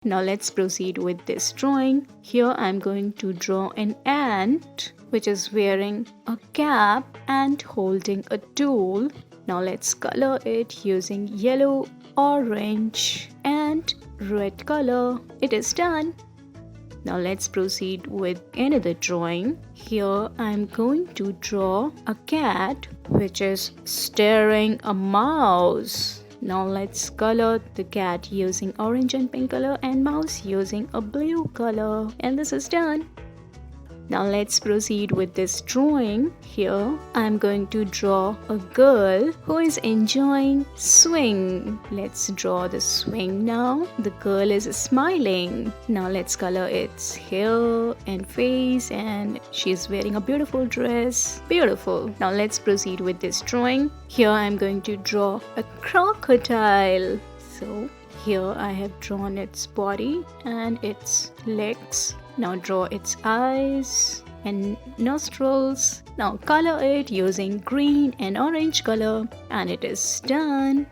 Now let's proceed with this drawing. Here I'm going to draw an ant which is wearing a cap and holding a tool. Now let's color it using yellow, orange and red color. It is done. Now let's proceed with another drawing. Here I'm going to draw a cat which is staring a mouse. Now let's color the cat using orange and pink color and mouse using a blue color. And this is done. Now let's proceed with this drawing. Here I'm going to draw a girl who is enjoying swing. Let's draw the swing now. The girl is smiling. Now let's color its hair and face, and she's wearing a beautiful dress. Beautiful. Now let's proceed with this drawing. Here I'm going to draw a crocodile. So here I have drawn its body and its legs. Now draw its eyes and nostrils. Now color it using green and orange color, and it is done.